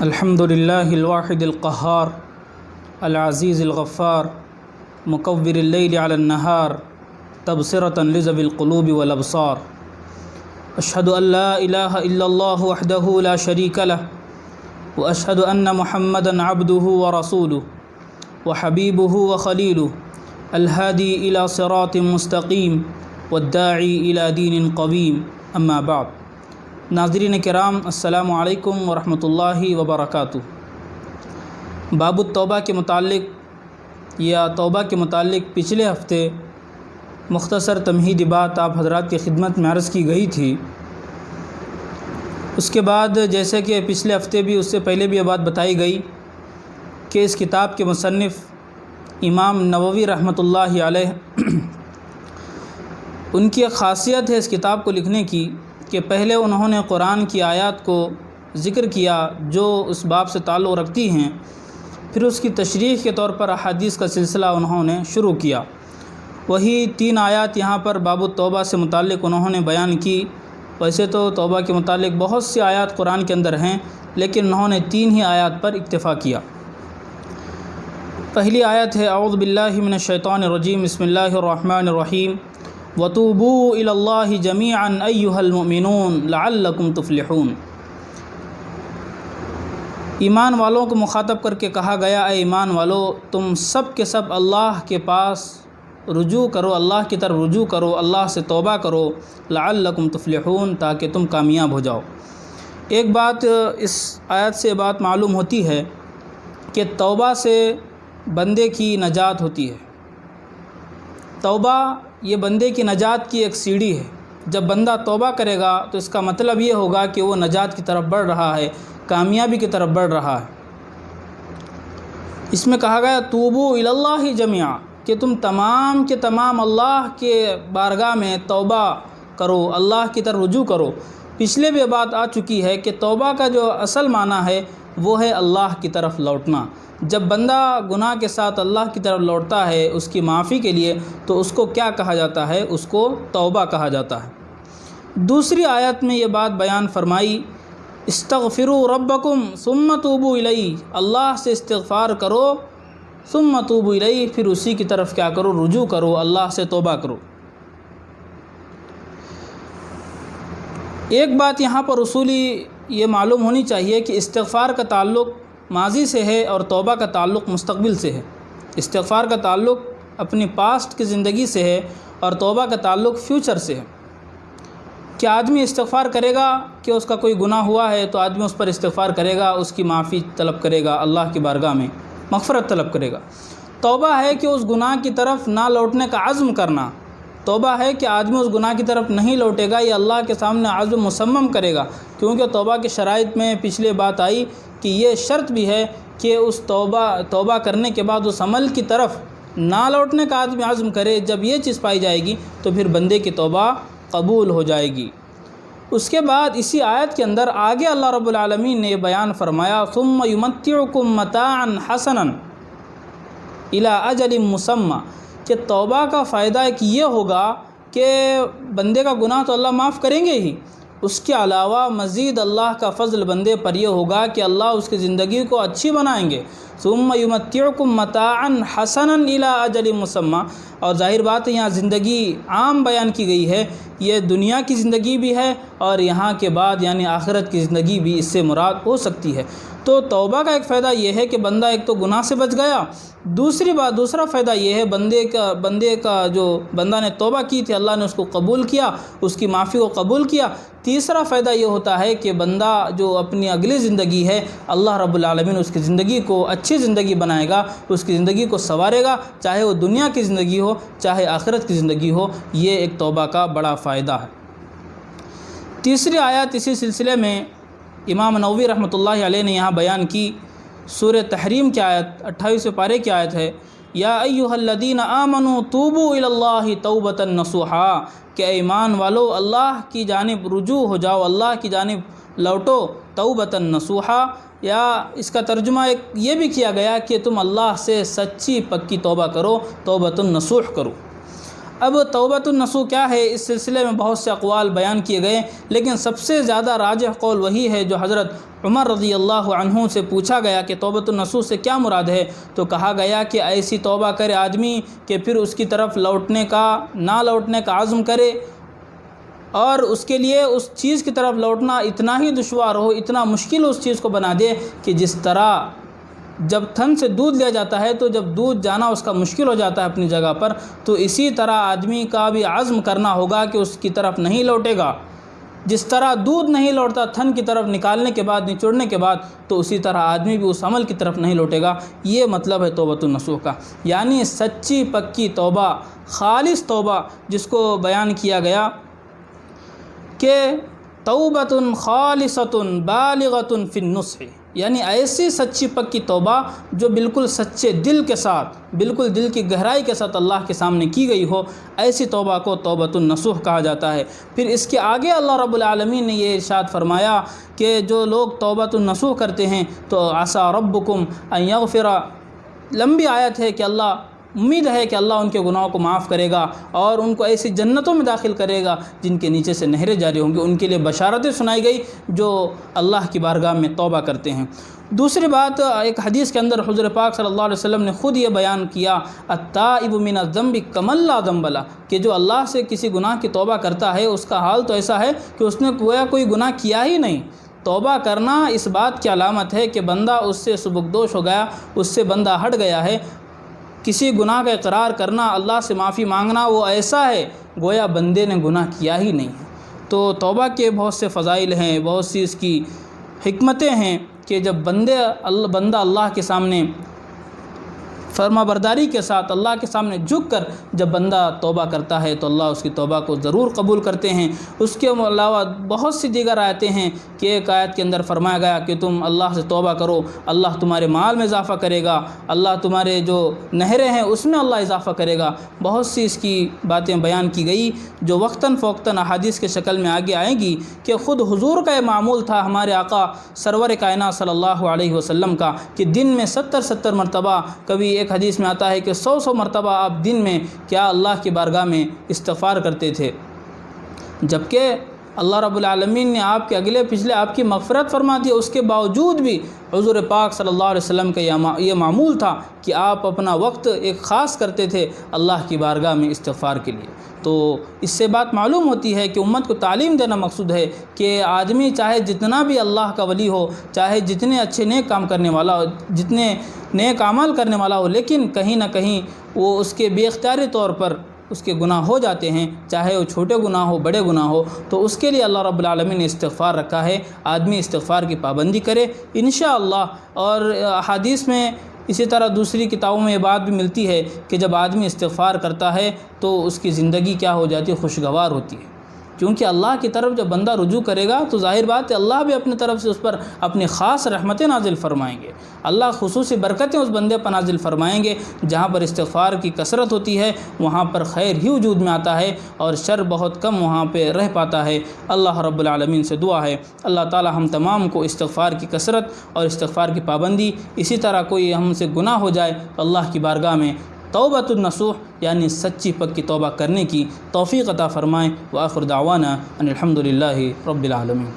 الحمد لله الواحد القهار العزيز الغفار مكور الليل على النهار تبصرة لذوي القلوب والأبصار أشهد أن لا إله إلا الله وحده لا شريك له وأشهد أن محمدًا عبده ورسوله وحبيبه وخليله الهادي إلى صراط مستقيم والداعي إلى دين قويم أما بعد۔ ناظرین کرام، السلام علیکم ورحمۃ اللہ وبرکاتہ۔ باب التوبہ کے متعلق یا توبہ کے متعلق پچھلے ہفتے مختصر تمہیدی بات آپ حضرات کی خدمت میں عرض کی گئی تھی۔ اس کے بعد جیسے کہ پچھلے ہفتے بھی اس سے پہلے بھی یہ بات بتائی گئی کہ اس کتاب کے مصنف امام نووی رحمۃ اللہ علیہ ان کی ایک خاصیت ہے اس کتاب کو لکھنے کی کہ پہلے انہوں نے قرآن کی آیات کو ذکر کیا جو اس باب سے تعلق رکھتی ہیں، پھر اس کی تشریح کے طور پر احادیث کا سلسلہ انہوں نے شروع کیا۔ وہی 3 آیات یہاں پر باب التوبہ سے متعلق انہوں نے بیان کی۔ ویسے تو توبہ کے متعلق بہت سی آیات قرآن کے اندر ہیں، لیکن انہوں نے 3 ہی آیات پر اکتفا کیا۔ پہلی آیت ہے اعوذ باللہ من الشیطان الرجیم، بسم اللہ الرحمن الرحیم، وَتُوبُوا إِلَى اللَّهِ جَمِيعًا أَيُّهَا الْمُؤْمِنُونَ لَعَلَّكُمْ تُفْلِحُونَ۔ ایمان والوں کو مخاطب کر کے کہا گیا، اے ایمان والو، تم سب کے سب اللہ کے پاس رجوع کرو، اللہ کی طرف رجوع کرو، اللہ سے توبہ کرو، لعلکم تفلحون، تاکہ تم کامیاب ہو جاؤ۔ ایک بات اس آیت سے بات معلوم ہوتی ہے کہ توبہ سے بندے کی نجات ہوتی ہے۔ توبہ یہ بندے کی نجات کی ایک سیڑھی ہے۔ جب بندہ توبہ کرے گا تو اس کا مطلب یہ ہوگا کہ وہ نجات کی طرف بڑھ رہا ہے، کامیابی کی طرف بڑھ رہا ہے۔ اس میں کہا گیا توبوا الی اللہ جميعا، کہ تم تمام کے تمام اللہ کے بارگاہ میں توبہ کرو، اللہ کی طرف رجوع کرو۔ پچھلے بھی بات آ چکی ہے کہ توبہ کا جو اصل معنی ہے وہ ہے اللہ کی طرف لوٹنا۔ جب بندہ گناہ کے ساتھ اللہ کی طرف لوٹتا ہے اس کی معافی کے لیے تو اس کو کیا کہا جاتا ہے؟ اس کو توبہ کہا جاتا ہے۔ دوسری آیت میں یہ بات بیان فرمائی، استغفروا ربکم ثم توبوا الیہ، اللہ سے استغفار کرو، ثم توبوا الیہ، پھر اسی کی طرف کیا کرو؟ رجوع کرو، اللہ سے توبہ کرو۔ ایک بات یہاں پر اصولی یہ معلوم ہونی چاہیے کہ استغفار کا تعلق ماضی سے ہے اور توبہ کا تعلق مستقبل سے ہے۔ استغفار کا تعلق اپنی پاسٹ کی زندگی سے ہے اور توبہ کا تعلق فیوچر سے ہے۔ کہ آدمی استغفار کرے گا کہ اس کا کوئی گناہ ہوا ہے تو آدمی اس پر استغفار کرے گا، اس کی معافی طلب کرے گا، اللہ کی بارگاہ میں مغفرت طلب کرے گا۔ توبہ ہے کہ اس گناہ کی طرف نہ لوٹنے کا عزم کرنا۔ توبہ ہے کہ آدمی اس گناہ کی طرف نہیں لوٹے گا، یہ اللہ کے سامنے عزم مصمم کرے گا، کیونکہ توبہ کے شرائط میں پچھلے بات آئی کہ یہ شرط بھی ہے کہ اس توبہ کرنے کے بعد اس عمل کی طرف نہ لوٹنے کا آدمی عزم کرے۔ جب یہ چیز پائی جائے گی تو پھر بندے کی توبہ قبول ہو جائے گی۔ اس کے بعد اسی آیت کے اندر آگے اللہ رب العالمین نے یہ بیان فرمایا، ثم یمتعکم متاعا حسنا الی اجل مسمى، کہ توبہ کا فائدہ ایک یہ ہوگا کہ بندے کا گناہ تو اللہ معاف کریں گے ہی، اس کے علاوہ مزید اللہ کا فضل بندے پر یہ ہوگا کہ اللہ اس کی زندگی کو اچھی بنائیں گے۔ ثم یمتعکم متاعا حسنا الی اجل مسمى، اور ظاہر بات ہے یہاں زندگی عام بیان کی گئی ہے، یہ دنیا کی زندگی بھی ہے اور یہاں کے بعد یعنی آخرت کی زندگی بھی اس سے مراد ہو سکتی ہے۔ تو توبہ کا ایک فائدہ یہ ہے کہ بندہ ایک تو گناہ سے بچ گیا، دوسرا فائدہ یہ ہے بندے کا جو بندہ نے توبہ کی تھی اللہ نے اس کو قبول کیا، اس کی معافی کو قبول کیا۔ تیسرا فائدہ یہ ہوتا ہے کہ بندہ جو اپنی اگلی زندگی ہے اللہ رب العالمین اس کی زندگی کو اچھی زندگی بنائے گا، اس کی زندگی کو سنوارے گا، چاہے وہ دنیا کی زندگی ہو چاہے آخرت کی زندگی ہو۔ یہ ایک توبہ کا بڑا فائدہ ہے۔ تیسری آیت اسی سلسلے میں امام نووی رحمۃ اللہ علیہ نے یہاں بیان کی، سورہ تحریم کی آیت 28ویں پارے کی آیت ہے، یا ایھا الذین آمنوا توبوا الی اللہ توبۃ نصوحا، کہ ایمان والو اللہ کی جانب رجوع ہو جاؤ، اللہ کی جانب لوٹو، توبۃ نصوحا، یا اس کا ترجمہ یہ بھی کیا گیا کہ تم اللہ سے سچی پکی توبہ کرو، توبۃ النصوح کرو۔ اب توبۃ النصوح کیا ہے، اس سلسلے میں بہت سے اقوال بیان کیے گئے، لیکن سب سے زیادہ راجح قول وہی ہے جو حضرت عمر رضی اللہ عنہ سے پوچھا گیا کہ توبۃ النصوح سے کیا مراد ہے، تو کہا گیا کہ ایسی توبہ کرے آدمی کہ پھر اس کی طرف نہ لوٹنے کا عزم کرے، اور اس کے لیے اس چیز کی طرف لوٹنا اتنا ہی دشوار ہو، اتنا مشکل اس چیز کو بنا دے کہ جس طرح جب تھن سے دودھ لیا جاتا ہے تو جب دودھ جانا اس کا مشکل ہو جاتا ہے اپنی جگہ پر، تو اسی طرح آدمی کا بھی عزم کرنا ہوگا کہ اس کی طرف نہیں لوٹے گا۔ جس طرح دودھ نہیں لوٹتا تھن کی طرف نکالنے کے بعد، نچوڑنے کے بعد، تو اسی طرح آدمی بھی اس عمل کی طرف نہیں لوٹے گا۔ یہ مطلب ہے توبۃ النصوح کا، یعنی سچی پکی توبہ، خالص توبہ، جس کو بیان کیا گیا کہ توبۃ خالصۃ بالغۃ فی النصح، یعنی ایسی سچی پکی توبہ جو بالکل سچے دل کے ساتھ، بالکل دل کی گہرائی کے ساتھ اللہ کے سامنے کی گئی ہو، ایسی توبہ کو توبۃ النصوح کہا جاتا ہے۔ پھر اس کے آگے اللہ رب العالمین نے یہ ارشاد فرمایا کہ جو لوگ توبۃ النصوح کرتے ہیں تو عسیٰ ربکم ان یغفر، لمبی آیت ہے کہ امید ہے کہ اللہ ان کے گناہوں کو معاف کرے گا اور ان کو ایسی جنتوں میں داخل کرے گا جن کے نیچے سے نہریں جاری ہوں گی۔ ان کے لیے بشارتیں سنائی گئی جو اللہ کی بارگاہ میں توبہ کرتے ہیں۔ دوسری بات، ایک حدیث کے اندر حضور پاک صلی اللہ علیہ وسلم نے خود یہ بیان کیا، التائب من الذنب کمن لا ذنب لہ، کہ جو اللہ سے کسی گناہ کی توبہ کرتا ہے اس کا حال تو ایسا ہے کہ اس نے گویا کوئی گناہ کیا ہی نہیں۔ توبہ کرنا اس بات کی علامت ہے کہ بندہ اس سے سبکدوش ہو گیا، اس سے بندہ ہٹ گیا ہے۔ کسی گناہ کا اقرار کرنا، اللہ سے معافی مانگنا، وہ ایسا ہے گویا بندے نے گناہ کیا ہی نہیں ہے۔ تو توبہ کے بہت سے فضائل ہیں، بہت سی اس کی حکمتیں ہیں کہ جب بندہ اللہ کے سامنے فرما برداری کے ساتھ، اللہ کے سامنے جھک کر جب بندہ توبہ کرتا ہے تو اللہ اس کی توبہ کو ضرور قبول کرتے ہیں۔ اس کے علاوہ بہت سی دیگر آیتیں ہیں کہ ایک آیت کے اندر فرمایا گیا کہ تم اللہ سے توبہ کرو، اللہ تمہارے مال میں اضافہ کرے گا، اللہ تمہارے جو نہریں ہیں اس میں اللہ اضافہ کرے گا۔ بہت سی اس کی باتیں بیان کی گئی جو وقتاً فوقتاً احادیث کے شکل میں آگے آئیں گی کہ خود حضور کا یہ معمول تھا، ہمارے آقا سرور کائنات صلی اللہ علیہ وسلم کا، کہ دن میں 70 مرتبہ، کبھی ایک حدیث میں آتا ہے کہ 100 مرتبہ آپ دن میں کیا اللہ کی بارگاہ میں استغفار کرتے تھے، جبکہ اللہ رب العالمین نے آپ کے اگلے پچھلے آپ کی مغفرت فرما دی۔ اس کے باوجود بھی حضور پاک صلی اللہ علیہ وسلم کا یہ معمول تھا کہ آپ اپنا وقت ایک خاص کرتے تھے اللہ کی بارگاہ میں استغفار کے لیے۔ تو اس سے بات معلوم ہوتی ہے کہ امت کو تعلیم دینا مقصود ہے کہ آدمی چاہے جتنا بھی اللہ کا ولی ہو، چاہے جتنے اچھے نیک کام کرنے والا ہو، جتنے نیک اعمال کرنے والا ہو، لیکن کہیں نہ کہیں وہ اس کے بے اختیاری طور پر اس کے گناہ ہو جاتے ہیں، چاہے وہ چھوٹے گناہ ہو بڑے گناہ ہو۔ تو اس کے لیے اللہ رب العالمین نے استغفار رکھا ہے، آدمی استغفار کی پابندی کرے انشاءاللہ۔ اور احادیث میں اسی طرح دوسری کتابوں میں یہ بات بھی ملتی ہے کہ جب آدمی استغفار کرتا ہے تو اس کی زندگی کیا ہو جاتی ہے، خوشگوار ہوتی ہے، کیونکہ اللہ کی طرف جب بندہ رجوع کرے گا تو ظاہر بات ہے اللہ بھی اپنی طرف سے اس پر اپنی خاص رحمتیں نازل فرمائیں گے، اللہ خصوصی برکتیں اس بندے پر نازل فرمائیں گے۔ جہاں پر استغفار کی کثرت ہوتی ہے وہاں پر خیر ہی وجود میں آتا ہے اور شر بہت کم وہاں پہ رہ پاتا ہے۔ اللہ رب العالمین سے دعا ہے اللہ تعالی ہم تمام کو استغفار کی کثرت اور استغفار کی پابندی، اسی طرح کوئی ہم سے گناہ ہو جائے تو اللہ کی بارگاہ میں توبۃ النصوح یعنی سچی پکی توبہ کرنے کی توفیق عطا فرمائیں۔ وآخر دعوانا ان الحمد للہ رب العالمین۔